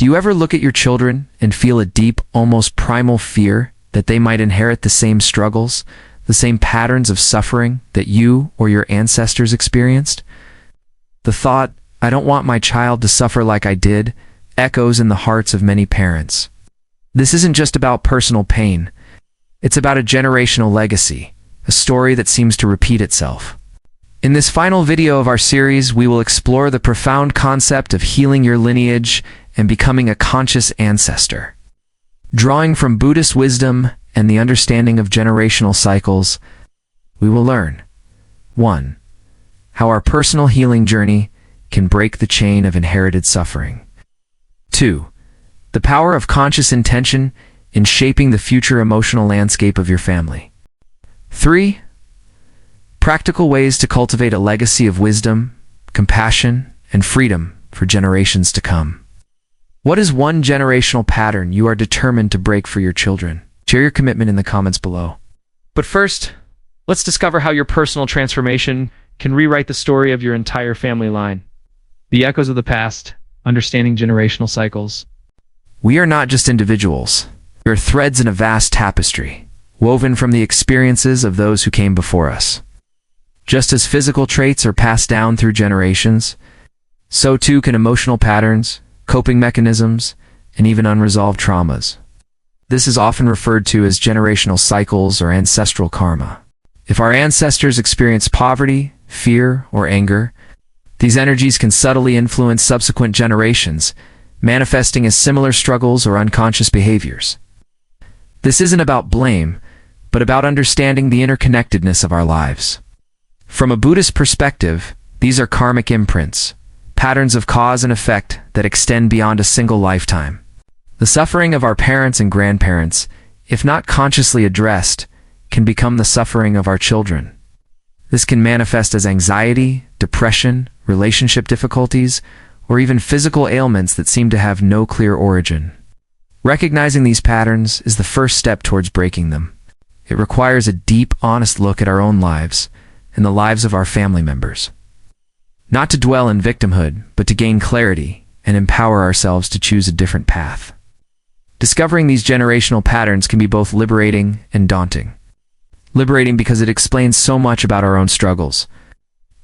Do you ever look at your children and feel a deep, almost primal fear that they might inherit the same struggles, the same patterns of suffering that you or your ancestors experienced? The thought, "I don't want my child to suffer like I did," echoes in the hearts of many parents. This isn't just about personal pain. It's about a generational legacy, a story that seems to repeat itself. In this final video of our series, we will explore the profound concept of healing your lineage and becoming a conscious ancestor. Drawing from Buddhist wisdom and the understanding of generational cycles, we will learn 1. How our personal healing journey can break the chain of inherited suffering. 2. The power of conscious intention in shaping the future emotional landscape of your family. 3. Practical ways to cultivate a legacy of wisdom, compassion, and freedom for generations to come. What is one generational pattern you are determined to break for your children? Share your commitment in the comments below. But first, let's discover how your personal transformation can rewrite the story of your entire family line. The echoes of the past, understanding generational cycles. We are not just individuals. We are threads in a vast tapestry, woven from the experiences of those who came before us. Just as physical traits are passed down through generations, so too can emotional patterns, coping mechanisms, and even unresolved traumas. This is often referred to as generational cycles or ancestral karma. If our ancestors experienced poverty, fear, or anger, these energies can subtly influence subsequent generations, manifesting as similar struggles or unconscious behaviors. This isn't about blame, but about understanding the interconnectedness of our lives. From a Buddhist perspective, these are karmic imprints, patterns of cause and effect that extend beyond a single lifetime. The suffering of our parents and grandparents, if not consciously addressed, can become the suffering of our children. This can manifest as anxiety, depression, relationship difficulties, or even physical ailments that seem to have no clear origin. Recognizing these patterns is the first step towards breaking them. It requires a deep, honest look at our own lives and the lives of our family members. Not to dwell in victimhood, but to gain clarity and empower ourselves to choose a different path. Discovering these generational patterns can be both liberating and daunting. Liberating because it explains so much about our own struggles.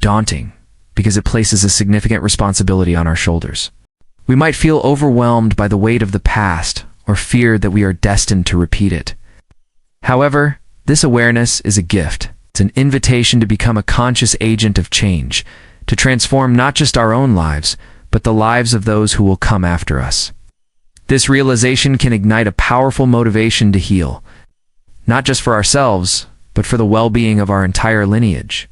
Daunting because it places a significant responsibility on our shoulders. We might feel overwhelmed by the weight of the past or fear that we are destined to repeat it. However, this awareness is a gift. It's an invitation to become a conscious agent of change, to transform not just our own lives, but the lives of those who will come after us. This realization can ignite a powerful motivation to heal, not just for ourselves, but for the well-being of our entire lineage.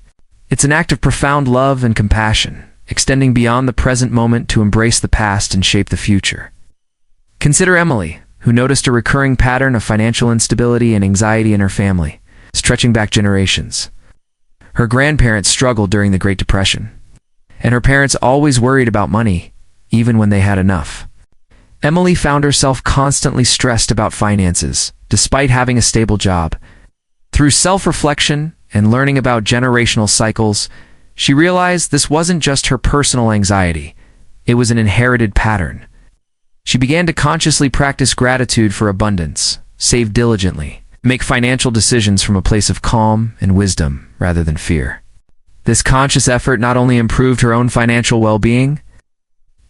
It's an act of profound love and compassion, extending beyond the present moment to embrace the past and shape the future. Consider Emily, who noticed a recurring pattern of financial instability and anxiety in her family, stretching back generations. Her grandparents struggled during the Great Depression, and her parents always worried about money, even when they had enough. Emily found herself constantly stressed about finances, despite having a stable job. Through self-reflection and learning about generational cycles, she realized this wasn't just her personal anxiety, it was an inherited pattern. She began to consciously practice gratitude for abundance, save diligently, make financial decisions from a place of calm and wisdom rather than fear. This conscious effort not only improved her own financial well-being,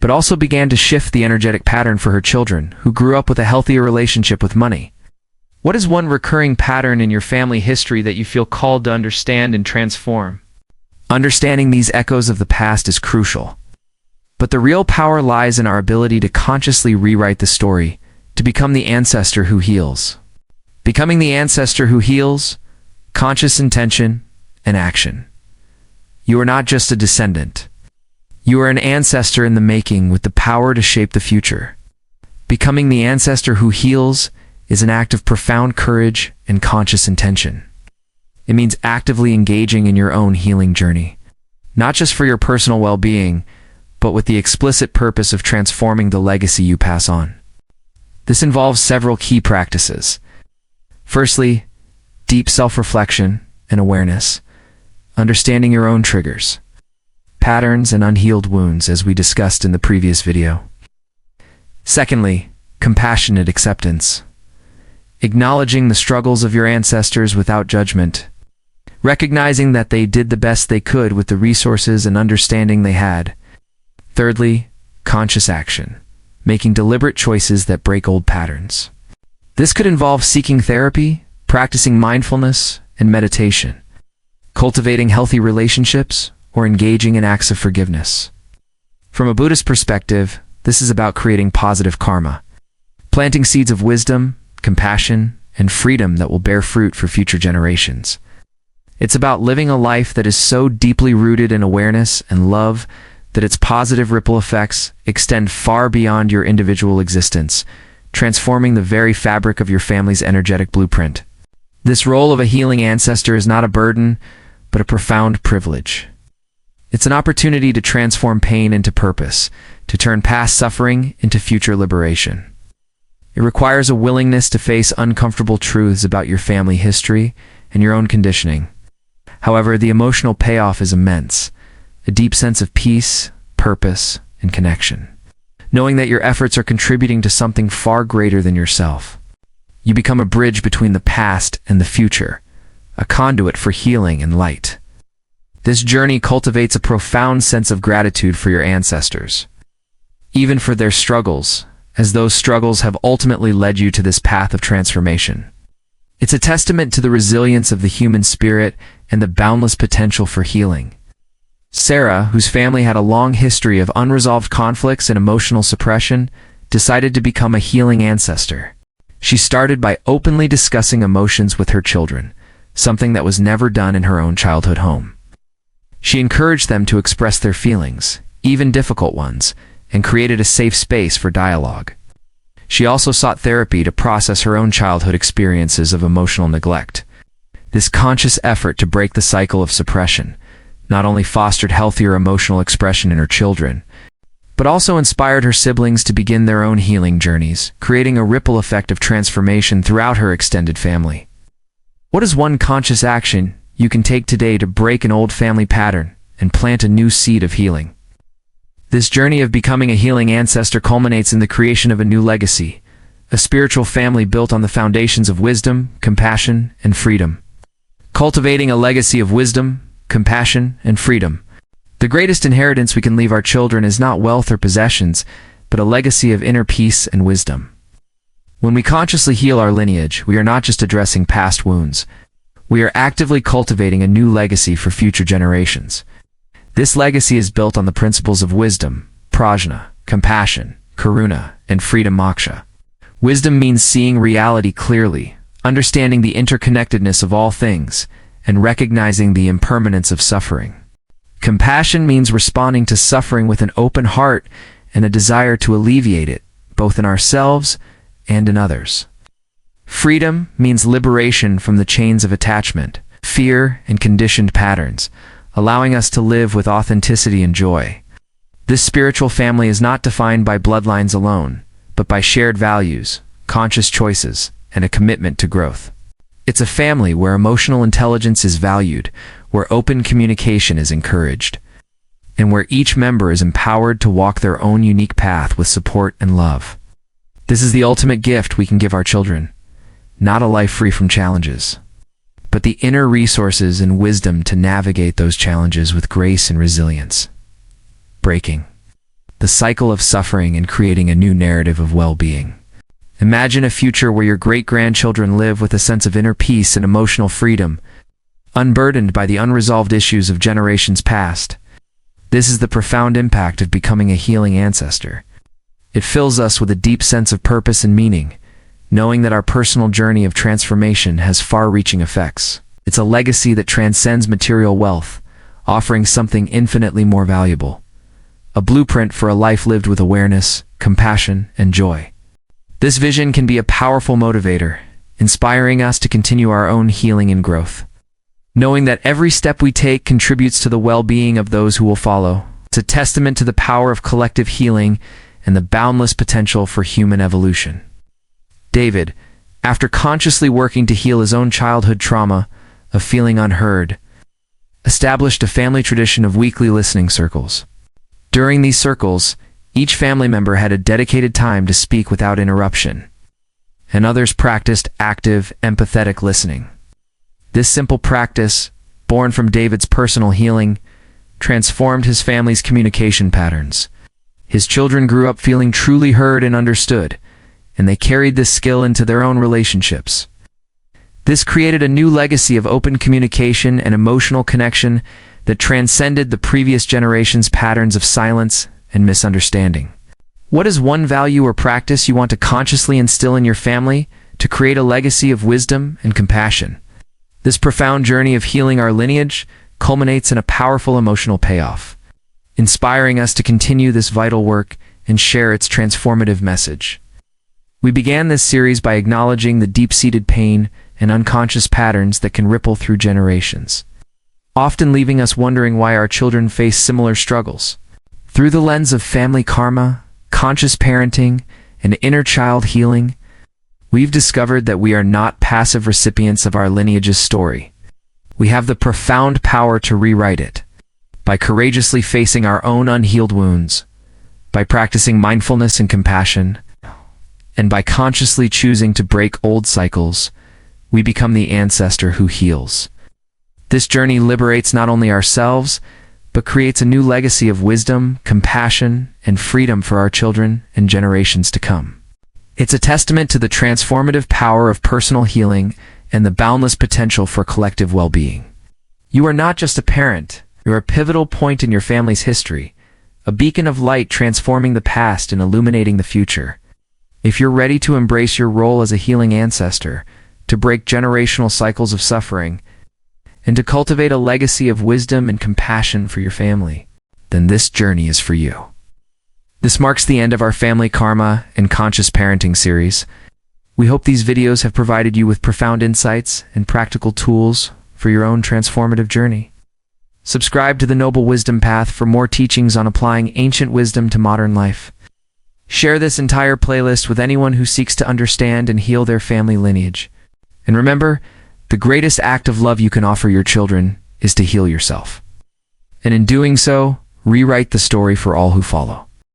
but also began to shift the energetic pattern for her children, who grew up with a healthier relationship with money. What is one recurring pattern in your family history that you feel called to understand and transform? Understanding these echoes of the past is crucial. But the real power lies in our ability to consciously rewrite the story, to become the ancestor who heals. Becoming the ancestor who heals, conscious intention, and action. You are not just a descendant. You are an ancestor in the making with the power to shape the future. Becoming the ancestor who heals is an act of profound courage and conscious intention. It means actively engaging in your own healing journey, not just for your personal well-being, but with the explicit purpose of transforming the legacy you pass on. This involves several key practices. Firstly, deep self-reflection and awareness, understanding your own triggers, patterns, and unhealed wounds, as we discussed in the previous video. Secondly, compassionate acceptance. Acknowledging the struggles of your ancestors without judgment. Recognizing that they did the best they could with the resources and understanding they had. Thirdly, conscious action. Making deliberate choices that break old patterns. This could involve seeking therapy, practicing mindfulness and meditation, cultivating healthy relationships, or engaging in acts of forgiveness. From a Buddhist perspective, this is about creating positive karma, planting seeds of wisdom, compassion, and freedom that will bear fruit for future generations. It's about living a life that is so deeply rooted in awareness and love that its positive ripple effects extend far beyond your individual existence, transforming the very fabric of your family's energetic blueprint. This role of a healing ancestor is not a burden, but a profound privilege. It's an opportunity to transform pain into purpose, to turn past suffering into future liberation. It requires a willingness to face uncomfortable truths about your family history and your own conditioning. However, the emotional payoff is immense, a deep sense of peace, purpose, and connection. Knowing that your efforts are contributing to something far greater than yourself. You become a bridge between the past and the future, a conduit for healing and light. This journey cultivates a profound sense of gratitude for your ancestors, even for their struggles, as those struggles have ultimately led you to this path of transformation. It's a testament to the resilience of the human spirit and the boundless potential for healing. Sarah, whose family had a long history of unresolved conflicts and emotional suppression, decided to become a healing ancestor. She started by openly discussing emotions with her children, something that was never done in her own childhood home. She encouraged them to express their feelings, even difficult ones, and created a safe space for dialogue. She also sought therapy to process her own childhood experiences of emotional neglect. This conscious effort to break the cycle of suppression not only fostered healthier emotional expression in her children, but also inspired her siblings to begin their own healing journeys, creating a ripple effect of transformation throughout her extended family. What is one conscious action you can take today to break an old family pattern and plant a new seed of healing? This journey of becoming a healing ancestor culminates in the creation of a new legacy, a spiritual family built on the foundations of wisdom, compassion, and freedom. Cultivating a legacy of wisdom, compassion, and freedom. The greatest inheritance we can leave our children is not wealth or possessions, but a legacy of inner peace and wisdom. When we consciously heal our lineage, we are not just addressing past wounds. We are actively cultivating a new legacy for future generations. This legacy is built on the principles of wisdom, prajna, compassion, karuna, and freedom moksha. Wisdom means seeing reality clearly, understanding the interconnectedness of all things, and recognizing the impermanence of suffering. Compassion means responding to suffering with an open heart and a desire to alleviate it, both in ourselves and in others. Freedom means liberation from the chains of attachment, fear, and conditioned patterns, allowing us to live with authenticity and joy. This spiritual family is not defined by bloodlines alone, but by shared values, conscious choices, and a commitment to growth. It's a family where emotional intelligence is valued, where open communication is encouraged, and where each member is empowered to walk their own unique path with support and love. This is the ultimate gift we can give our children, not a life free from challenges, but the inner resources and wisdom to navigate those challenges with grace and resilience. Breaking the cycle of suffering and creating a new narrative of well-being. Imagine a future where your great-grandchildren live with a sense of inner peace and emotional freedom, unburdened by the unresolved issues of generations past. This is the profound impact of becoming a healing ancestor. It fills us with a deep sense of purpose and meaning, knowing that our personal journey of transformation has far-reaching effects. It's a legacy that transcends material wealth, offering something infinitely more valuable. A blueprint for a life lived with awareness, compassion, and joy. This vision can be a powerful motivator, inspiring us to continue our own healing and growth. Knowing that every step we take contributes to the well-being of those who will follow. It's a testament to the power of collective healing and the boundless potential for human evolution. David, after consciously working to heal his own childhood trauma of feeling unheard, established a family tradition of weekly listening circles. During these circles, Each family member had a dedicated time to speak without interruption, and others practiced active, empathetic listening. This simple practice, born from David's personal healing, transformed his family's communication patterns. His children grew up feeling truly heard and understood, and they carried this skill into their own relationships. This created a new legacy of open communication and emotional connection that transcended the previous generation's patterns of silence and misunderstanding. What is one value or practice you want to consciously instill in your family to create a legacy of wisdom and compassion? This profound journey of healing our lineage culminates in a powerful emotional payoff, inspiring us to continue this vital work and share its transformative message. We began this series by acknowledging the deep-seated pain and unconscious patterns that can ripple through generations, often leaving us wondering why our children face similar struggles. Through the lens of family karma, conscious parenting, and inner child healing, we've discovered that we are not passive recipients of our lineage's story. We have the profound power to rewrite it, by courageously facing our own unhealed wounds, by practicing mindfulness and compassion, and by consciously choosing to break old cycles. We become the ancestor who heals. This journey liberates not only ourselves, but creates a new legacy of wisdom, compassion, and freedom for our children and generations to come. It's a testament to the transformative power of personal healing and the boundless potential for collective well-being. You are not just a parent, you're a pivotal point in your family's history, a beacon of light transforming the past and illuminating the future. If you're ready to embrace your role as a healing ancestor, to break generational cycles of suffering, and to cultivate a legacy of wisdom and compassion for your family, then this journey is for you. This marks the end of our Family Karma and Conscious Parenting series. We hope these videos have provided you with profound insights and practical tools for your own transformative journey. Subscribe to the Noble Wisdom Path for more teachings on applying ancient wisdom to modern life. Share this entire playlist with anyone who seeks to understand and heal their family lineage. And remember, the greatest act of love you can offer your children is to heal yourself. And in doing so, rewrite the story for all who follow.